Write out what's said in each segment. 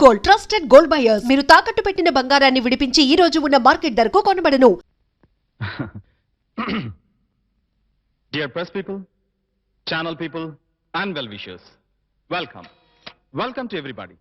Gold, trusted gold buyers. మీరు తాకట్టు పెట్టిన బంగారాన్ని విడిపించి ఈ రోజు ఉన్న మార్కెట్ ధరకు కొనబడను. Dear press people, channel people, and well-wishers, welcome. Welcome to everybody.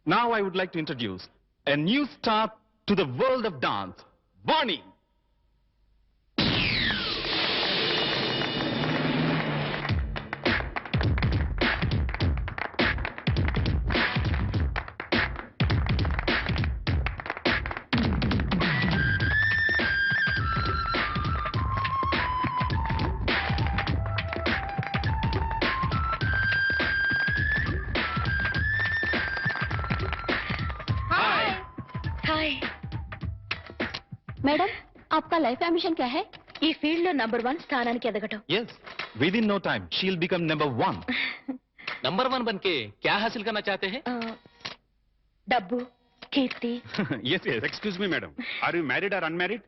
Now I would like to introduce a new star to the world of dance, Vani. Madam, आपका लाइफ एम्बिशन क्या है? ఈ ఫీల్డ్ లో number 1 స్థానానికి ఎదగటం. Yes, within no time she'll become number 1. Number 1 बनके क्या हासिल करना चाहते हैं? డబ్బు, కీర్తి. Yes, yes. Excuse me, madam. Are you married or unmarried?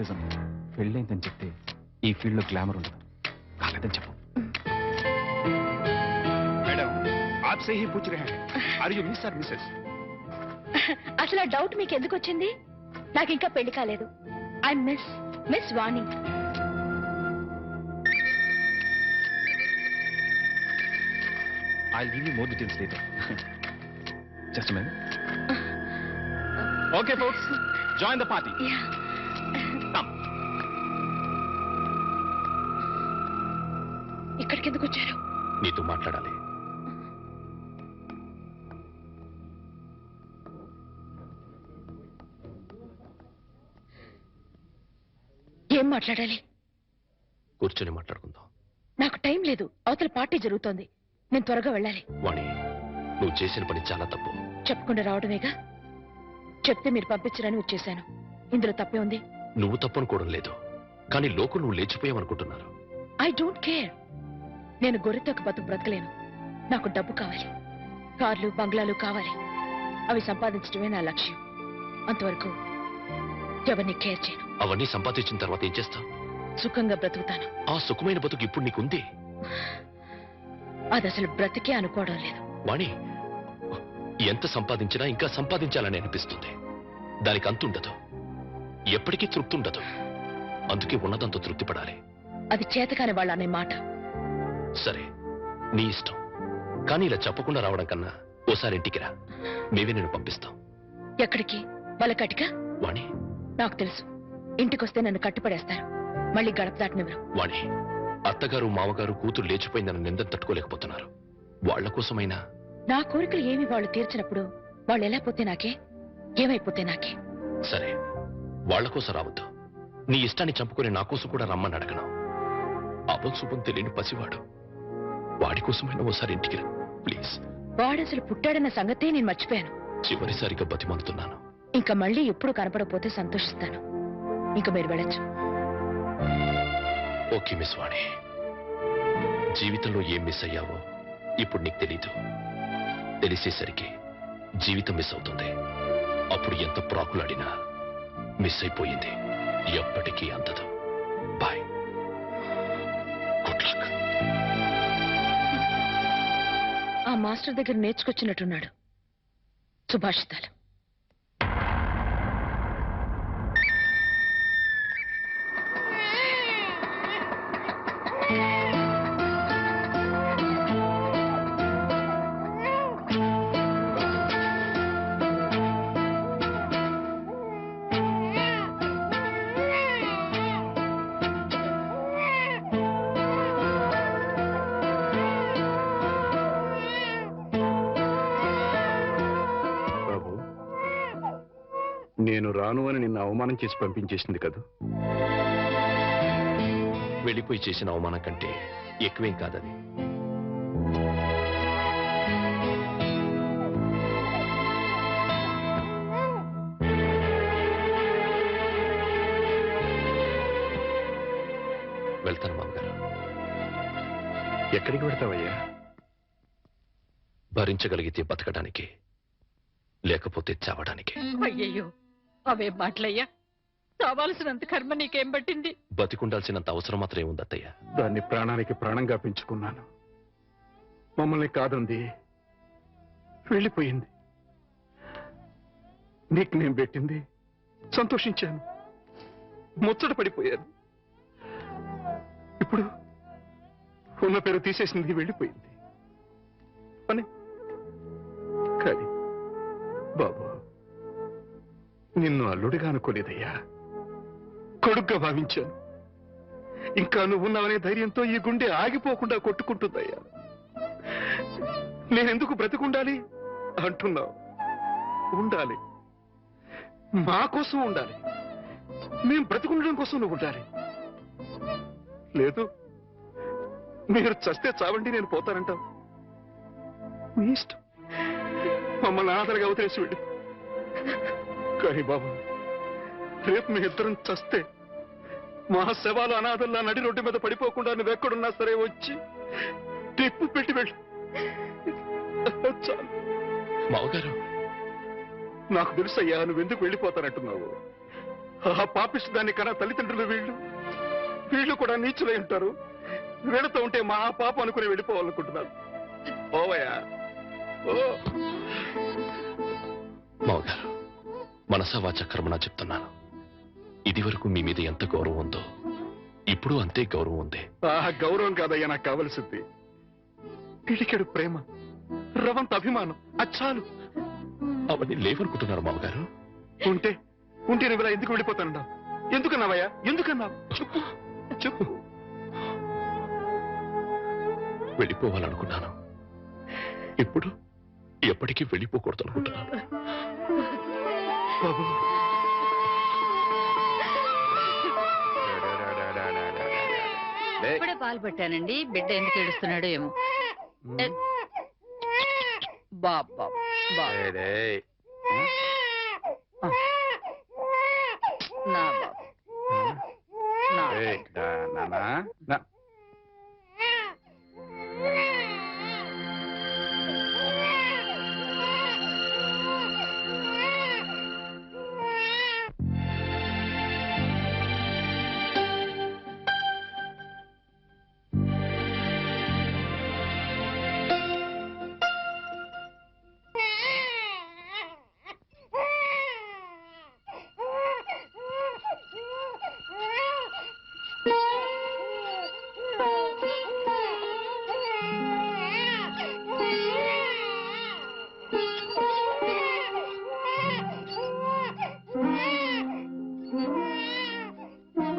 Listen, పెళ్ళైందని చెప్తే ఈ ఫీల్డ్ లో గ్లామర్ ఉండదు. కాలేదని చెప్పు. मैडम, आपसे ही पूछ रहे हैं. Are you miss or missus? అసలు ఆ డౌట్ మీకు ఎందుకు వచ్చింది? నాకు ఇంకా పెళ్లి కాలేదు. I miss Vani. I'll give you more details later. Just a minute. Okay, folks, join the party. Come. ఇక్కడికి ఎందుకు వచ్చారు? నీతో మాట్లాడాలి. ఏం మాట్లాడాలి? కూర్చొని మాట్లాడుకుందాం. నాకు టైం లేదు. అవతల పార్టీ జరుగుతోంది. నేను త్వరగా వెళ్ళాలి. వాణి, నువ్వు చేసిన పని చాలా తప్పు. చెప్పకుండా రావడమేగా. చెప్తే మీరు పంపించరని వచ్చేసాను. ఇందులో తప్పే ఉంది. నువ్వు తప్పనుకోవడం లేదు, కానీ లోకం నువ్వు లేచిపోయావనుకుంటున్నారు. I don't care. నేను గొర్రెతో ఒక బతుకు బ్రతకలేను. నాకు డబ్బు కావాలి, కార్లు బంగ్లాలు కావాలి. అవి సంపాదించడమే నా లక్ష్యం. అంతవరకు ఎవరిని కేర్ చేయను. అవన్నీ సంపాదించిన తర్వాత ఏం చేస్తావు? సుఖంగా బ్రతుకుతాను. ఆ సుఖమైన బతుకు ఇప్పుడు నీకుంది. అది అసలు బ్రతికే అనుకోవడం లేదు. వాణి, ఎంత సంపాదించినా ఇంకా సంపాదించాలని అనిపిస్తుంది. దానికి అంతుండదు, ఎప్పటికీ తృప్తి ఉండదు. అందుకే ఉన్నదంతా తృప్తి పడాలి. అది చేతకాని వాళ్ళ అనే మాట. సరే, నీ ఇష్టం. కానీ ఇలా చెప్పకుండా రావడం కన్నా ఓసారి ఇంటికి రా. మేమే నేను పంపిస్తాం. ఎక్కడికి? బలకటిక? వాణి, నాకు తెలుసు. ఇంటికొస్తే నన్ను కట్టుపడేస్తారు. మళ్ళీ గడప దాటనివ్వరు. వాణి, అత్తగారు మామగారు కూతురు లేచిపోయిందని నిందను తట్టుకోలేకపోతున్నారు. వాళ్ల కోసమైనా. నా కోరికలు ఏమి వాళ్ళు తీర్చినప్పుడు వాళ్ళు ఎలా పోతే నాకే, ఏమైపోతే నాకే. సరే, వాళ్ల కోసం రావద్దు. నీ ఇష్టాన్ని చంపుకుని నా కోసం కూడా రమ్మని అడగను. అపం శుభం తెలియని పసివాడు. వాడి కోసమైనా ఓసారి ఇంటికి రా ప్లీజ్. వాడసలు పుట్టాడన్న సంగతే నేను మర్చిపోయాను. చివరిసారిగా బతిమాలుతున్నాను. ఇంకా మళ్ళీ ఎప్పుడు కనపడకపోతే సంతోషిస్తాను. ఇంకా మీరు వెళ్ళచ్చు. ఓకే మిస్ వాణి, జీవితంలో ఏం మిస్ అయ్యావో ఇప్పుడు నీకు తెలీదు. తెలిసేసరికి జీవితం మిస్ అవుతుంది. అప్పుడు ఎంత ప్రాకులాడినా మిస్ అయిపోయింది. ఎప్పటికీ అందదు. Bye, good luck. ఆ మాస్టర్ దగ్గర నేర్చుకొచ్చినట్టున్నాడు సుభాషితాలు. నేను రాను అని నిన్ను అవమానం చేసి పంపించేసింది కదా. వెళ్ళిపోయి చేసిన అవమానం కంటే ఎక్కువేం కాదది. వెళ్తాను మామగారు. ఎక్కడికి వెళ్తావయ్యా? భరించగలిగితే బతకడానికి, లేకపోతే చావడానికి. అయ్యయ్యో, అవే మాటలయ్యా. చావాల్సినంత కర్మ నీకేం పట్టింది? బతికుండాల్సినంత అవసరం మాత్రం ఉంది అత్తయ్య. దాన్ని ప్రాణానికి ప్రాణంగా పెంచుకున్నాను. మమ్మల్ని కాదంది వెళ్ళిపోయింది. నీకు నేను పెట్టింది సంతోషించాను, ముచ్చట పడిపోయాను. ఇప్పుడు ఉన్న పేరు తీసేసింది, వెళ్ళిపోయింది అని. కానీ బాబు, నిన్ను అల్లుడిగా అనుకోలేదయ్యా, కొడుగ్గా భావించాను. ఇంకా నువ్వు ఉన్నావనే ధైర్యంతో ఈ గుండె ఆగిపోకుండా కొట్టుకుంటుందయ్యా. నేనెందుకు బ్రతికుండాలి అంటున్నావు? ఉండాలి, మా కోసం ఉండాలి. మేము బ్రతికుండడం కోసం నువ్వు ఉండాలి. లేదు, మీరు చస్తే చావండి, నేను పోతానంటావు. నీ ఇష్టం, మమ్మల్ని అనాథలుగా అవతలేసి వెళ్ళి. కానీ బాబు, రేపు మీ ఇద్దరం చస్తే మా శవాలు అనాథల్లా నడి రోడ్డు మీద పడిపోకుండా నువ్వెక్కడున్నా సరే వచ్చి టిప్పు పెట్టి వెళ్ళి. చాలు. మావగారు, నాకు తెలుసయ్యా నువ్వెందుకు వెళ్ళిపోతానంటున్నావు. ఆ పాపిష్టి దాన్ని కన్నా తల్లిదండ్రులు వీళ్ళు కూడా నీచులై ఉంటారు. వీళ్ళతో ఉంటే మా పాప అనుకుని వెళ్ళిపోవాలనుకుంటున్నారు. ఓవయ్యా ఓ. మావగారు, మనసా వాచ కర్మనా చెప్తున్నాను. ఇది వరకు మీ మీద ఎంత గౌరవం ఉందో ఇప్పుడు అంతే గౌరవం ఉంది. ఆ గౌరవం కాదయ్యా నాకు కావలసింది, పిడికెడు ప్రేమ, రవంత అభిమానం. అచ్చాలు. అవన్నీ లేవనుకుంటున్నారు మావగారు. ఉంటే నువ్వు ఇలా ఎందుకు వెళ్ళిపోతానన్నావు? ఎందుకన్నావయ్యా? ఎందుకన్నావు? చెప్పు చెప్పు. వెళ్ళిపోవాలనుకున్నాను, ఇప్పుడు ఎప్పటికీ వెళ్ళిపోకూడదు అనుకుంటున్నాను. బాబు, ఇప్పుడే పాలు పెట్టానండి. బిడ్డ ఎందుకు ఏడుస్తున్నాడో ఏమో. బాబా నా బాబు నా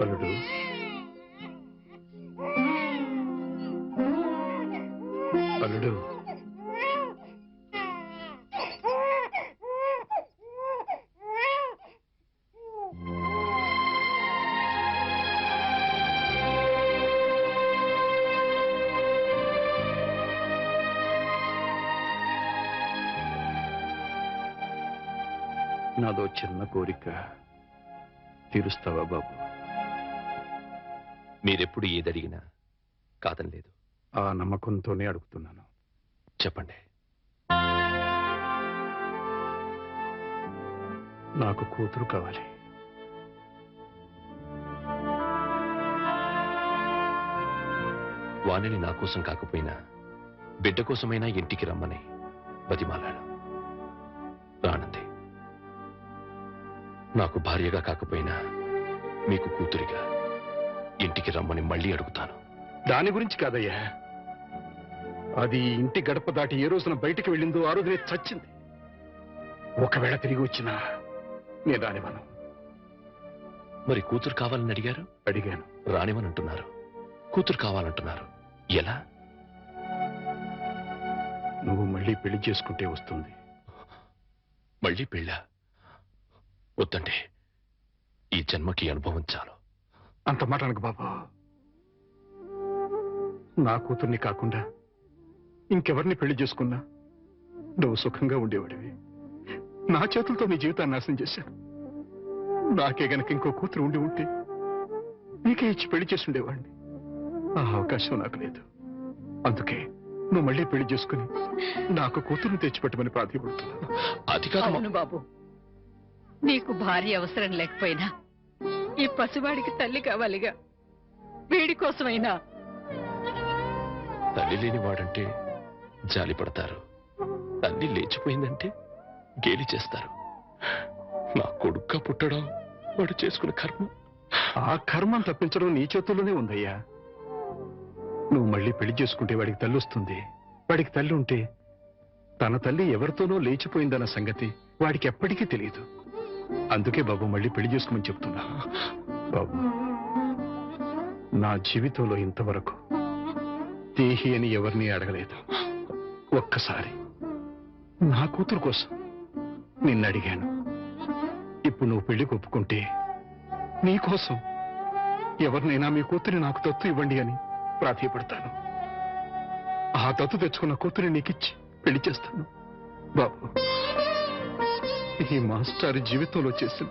అల్లుడు, అల్లుడు, నాదో చిన్న కోరిక తీరుస్తావా బాబు? మీరెప్పుడు ఏదడిగినా కాదనలేదు. ఆ నమ్మకంతోనే అడుగుతున్నాను. చెప్పండి. నాకు కూతురు కావాలి. వాణిని నా కోసం కాకపోయినా బిడ్డ కోసమైనా ఇంటికి రమ్మని బతిమాలాడు. రానంది. నాకు భార్యగా కాకపోయినా మీకు కూతురిగా ఇంటికి రమ్మని మళ్ళీ అడుగుతాను. దాని గురించి కాదయ్యా, అది ఇంటి గడప దాటి ఏ రోజున బయటికి వెళ్ళిందో ఆ రోజునే చచ్చింది. ఒకవేళ తిరిగి వచ్చినా నేను రానివ్వను. మరి కూతురు కావాలని అడిగారు? అడిగాను. రానివని అంటున్నారు. కూతురు కావాలంటున్నారు. ఎలా? నువ్వు మళ్ళీ పెళ్లి చేసుకుంటే వస్తుంది. మళ్ళీ పెళ్ళా? వద్దండి, ఈ జన్మకి అనుభవం చాలు. అంత మాట అనకు బాబు. నా కూతుర్ని కాకుండా ఇంకెవరిని పెళ్లి చేసుకున్నా నువ్వు సుఖంగా ఉండేవాడివి. నా చేతులతో నీ జీవితాన్ని నాశనం చేశాను. నాకే గనక ఇంకో కూతురు ఉండి ఉంటే నీకే ఇచ్చి పెళ్లి చేసి ఉండేవాడిని. ఆ అవకాశం నాకు లేదు. అందుకే నువ్వు మళ్ళీ పెళ్లి చేసుకుని నాకు కూతురుని తెచ్చిపెట్టమని ప్రాధాన్యపడుతున్నాను. అది కాదు అవును బాబు, నీకు భార్య అవసరం లేకపోయినా ఈ పసివాడికి తల్లి కావాలిగా. వీడి కోసమైనా. తల్లి లేని వాడంటే జాలి పడతారు, తల్లి లేచిపోయిందంటే గేలి చేస్తారు. నా కొడుక్క పుట్టడం వాడు చేసుకున్న కర్మ. ఆ కర్మం తప్పించడం నీ చేతుల్లోనే ఉందయ్యా. నువ్వు మళ్ళీ పెళ్లి చేసుకుంటే వాడికి తల్లి వస్తుంది. వాడికి తల్లి ఉంటే తన తల్లి ఎవరితోనో లేచిపోయిందన్న సంగతి వాడికి ఎప్పటికీ తెలియదు. అందుకే బాబు మళ్ళీ పెళ్లి చేసుకోమని చెప్తున్నా. బాబు, నా జీవితంలో ఇంతవరకు దేహి అని ఎవరిని అడగలేదు. ఒక్కసారి నా కూతురు కోసం నిన్ను అడిగాను. ఇప్పుడు నువ్వు పెళ్లికి ఒప్పుకుంటే నీకోసం ఎవరినైనా మీ కూతురి నాకు దత్తు ఇవ్వండి అని ప్రాధేయపడతాను. ఆ దత్తు తెచ్చుకున్న కూతురి నీకిచ్చి పెళ్లి చేస్తాను. బాబు, ఈ మాస్టర్ జీవితంలో చేసిన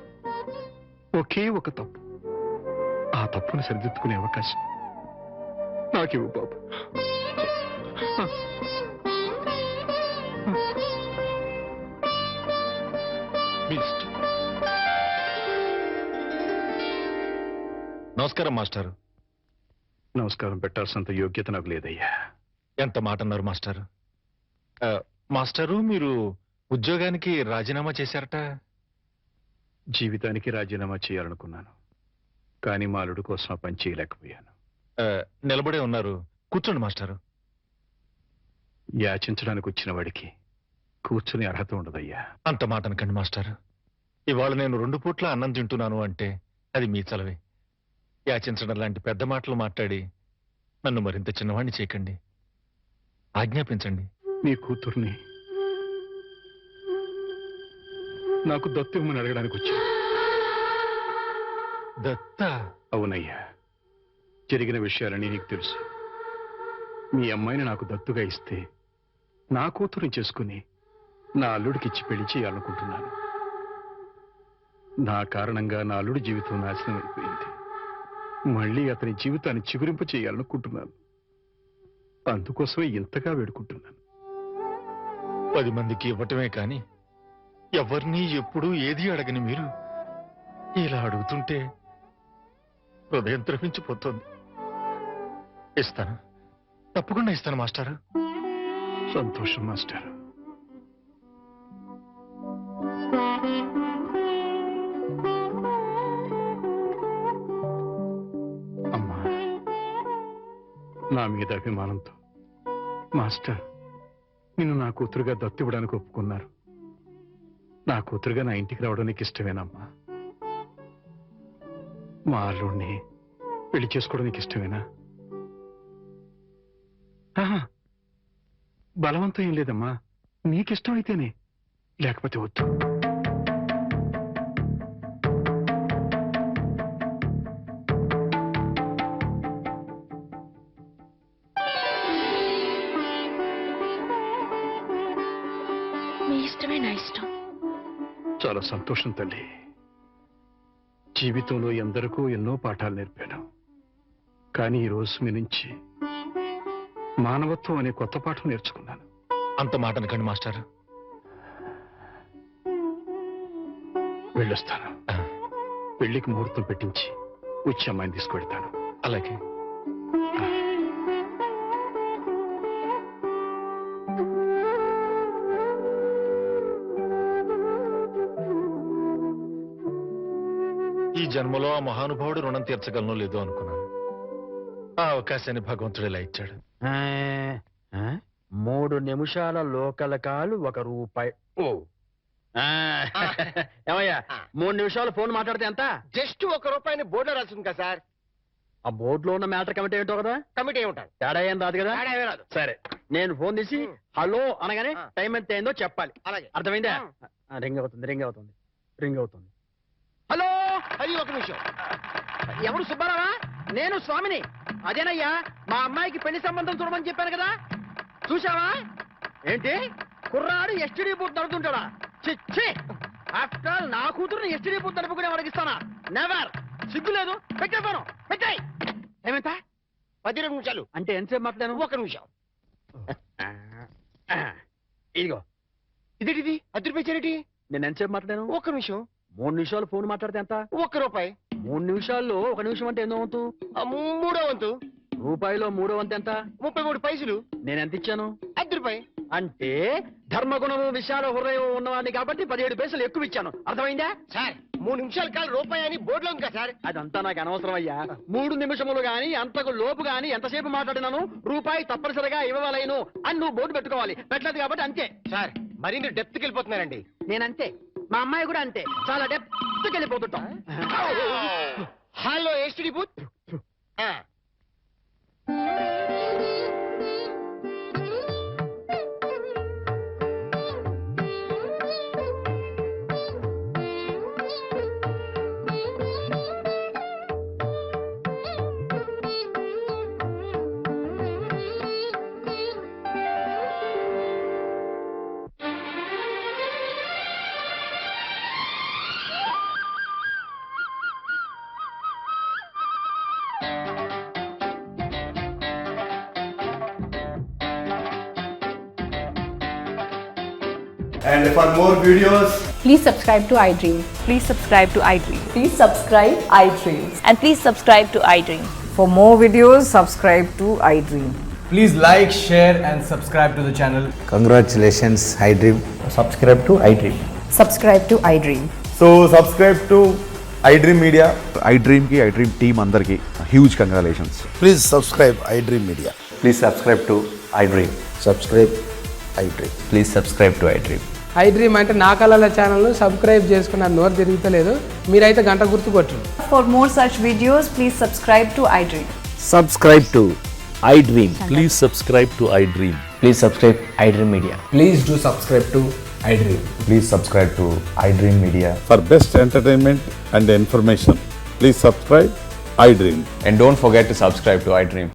ఒకే ఒక తప్పు, ఆ తప్పును సరిదిద్దుకునే అవకాశం నాకివ్వు బాబు. నమస్కారం మాస్టారు. నమస్కారం పెట్టాల్సినంత యోగ్యత నాకు లేదయ్యా. ఎంత మాట అన్నారు మాస్టారు. మాస్టారు, మీరు ఉద్యోగానికి రాజీనామా చేశారట. జీవితానికి రాజీనామా చేయాలనుకున్నాను, కానీ మా అల్లుడు కోసం ఆ పని చేయలేకపోయాను. నిలబడే ఉన్నారు, కూర్చోండి మాస్టారు. యాచించడానికి వచ్చిన వాడికి కూర్చుని అర్హత ఉండదయ్యా. అంత మాట అనకండి మాస్టారు. ఇవాళ నేను 2 పూట్ల అన్నం తింటున్నాను అంటే అది మీ చలవే. యాచించడం లాంటి పెద్ద మాటలు మాట్లాడి నన్ను మరింత చిన్నవాణ్ణి చేయకండి. ఆజ్ఞాపించండి. నీ కూతుర్ని నాకు దత్తు ఇవ్వమని అడగడానికి వచ్చా. దత్తా? అవునయ్యా, జరిగిన విషయాలని నీకు తెలుసు. మీ అమ్మాయిని నాకు దత్తుగా ఇస్తే నా కూతురుని చేసుకుని నా అల్లుడికిచ్చి పెళ్లి చేయాలనుకుంటున్నాను. నా కారణంగా నా అల్లుడి జీవితం నాశనం అయిపోయింది. మళ్ళీ అతని జీవితాన్ని చిగురింప చేయాలనుకుంటున్నాను. అందుకోసమే ఇంతగా వేడుకుంటున్నాను. 10 మందికి ఇవ్వటమే కాని ఎవరిని ఎప్పుడూ ఏది అడగని మీరు ఇలా అడుగుతుంటే హృదయం ద్రవించిపోతుంది. ఇస్తాను, తప్పకుండా ఇస్తాను మాస్టారు. సంతోషం మాస్టర్. అమ్మా, నా మీద అభిమానంతో మాస్టర్ నిన్ను నా కూతురుగా దత్తు ఇవ్వడానికి ఒప్పుకున్నారు. నా కూతురుగా నా ఇంటికి రావడం నీకు ఇష్టమేనమ్మా? మా అల్లుడిని పెళ్లి చేసుకోవడం నీకు ఇష్టమేనా? బలవంతం ఏం లేదమ్మా, నీకిష్టం అయితేనే, లేకపోతే వద్దు. మీ ఇష్టమే నా ఇష్టం. చాలా సంతోషం తల్లి. జీవితంలో ఎందరికో ఎన్నో పాఠాలు నేర్పాను, కానీ ఈ రోజు మీ నుంచి మానవత్వం అనే కొత్త పాఠం నేర్చుకున్నాను. అంత మాట అనకండి మాస్టారు. వెళ్ళొస్తాను. పెళ్లికి ముహూర్తం పెట్టించి వచ్చి అమ్మాయిని తీసుకువెళ్తాను. అలాగే. ఈ జన్మలో ఆ మహానుభావుడు రుణం తీర్చగలనో లేదో అనుకున్నాను. ఆ అవకాశాన్ని భగవంతుడు ఇలా ఇచ్చాడు. 3 నిమిషాల లోకల్ కాలు ₹1. ఓ ఏమయ్యా, 3 నిమిషాలు ఫోన్ మాట్లాడితే ఎంత? జస్ట్ ₹1 బోర్డులో రాసింది కదా సార్. ఆ బోర్డులో ఉన్న మ్యాటర్ కమిటీ ఏంటో కదా, కమిటీ ఉంటారు. తేడా ఏం రాదు కదా. రాదు. సరే, నేను ఫోన్ తీసి హలో అనగానే టైం ఎంత అయిందో చెప్పాలి. అలాగే. అర్థమైందా? రింగ్ అవుతుంది. హలో, అది 1 నిమిషం. ఎవరు? సుబ్బారావా? నేను స్వామిని. అదేనయ్యా, మా అమ్మాయికి పెళ్లి సంబంధం చూడమని చెప్పాను కదా, చూసావా? ఏంటి కుర్రాడు ఎస్టీడీ బూత్ నడుతుంటాడా? చిచ్చి, ఆఫ్టర్ ఆల్ నా కూతురుని ఎస్టీడీ బూత్ నడుపుకునే వాడికిస్తానా? నెవర్. సిగ్గు లేదు. పెట్టేస్తాను. పెట్టాయి. ఏమంత? 12 నిమిషాలు. అంటే ఎంతసేపు మాట్లాడాను? 1 నిమిషం. ఇదిగో. ఇదేంటిది? ₹10 చారిటీ. నేను ఎంతసేపు మాట్లాడాను? 1 నిమిషం. 3 నిమిషాలు ఫోన్ మాట్లాడితే ఎంత? ₹1. 3 నిమిషాల్లో 1 నిమిషం అంటే ఎన్నో వంతు? 3వ వంతు. రూపాయిలో 3వ వంతు ఎంత? 33 పైసలు. నేను ఎంత ఇచ్చాను? ₹10. అంటే ధర్మగుణము విశాల హృదయం ఉన్నవాడిని కాబట్టి 17 పైసలు ఎక్కువ ఇచ్చాను. అర్థమైందా? సార్ 3 నిమిషాల కాలం రూపాయి అని బోర్డులో ఉంది కదా సార్. అదంతా నాకు అనవసరం అయ్యా. 3 నిమిషములు గాని అంతకు లోపు గాని ఎంతసేపు మాట్లాడినాను రూపాయి తప్పనిసరిగా ఇవ్వవలేను అని నువ్వు బోర్డు పెట్టుకోవాలి. పెట్టలేదు కాబట్టి అంతే. సార్ మరి మీరు డెప్త్కి వెళ్ళిపోతున్నారండి. నేనంతే, మా అమ్మాయి కూడా అంతే, చాలా డెప్త్కి వెళ్ళిపోతుంటాం. Hello STD booth. And for more videos, Please subscribe to iDream. Please subscribe to iDream. Please subscribe iDream. And please subscribe to iDream. For more videos, subscribe to iDream. please like, share and subscribe to the channel. Congratulations, iDream. Subscribe to iDream. Subscribe to iDream. So subscribe to iDream Media. iDream ki iDream team अंदर की huge congratulations. Please subscribe iDream media. Please subscribe to iDream. Subscribe iDream. Please subscribe to iDream. iDream అంటే నా కళల ఛానల్ను subscribe చేసుకున్న నోరు తిరుగుతలేదు. మీరైతే గంట గుర్తు కొట్టండి. For more such videos, please subscribe to iDream. Subscribe to iDream. Please subscribe to iDream. Please subscribe iDream Media. Please do subscribe to iDream. Please subscribe to iDream Media. For best entertainment and information please subscribe iDream. And don't forget to subscribe to iDream.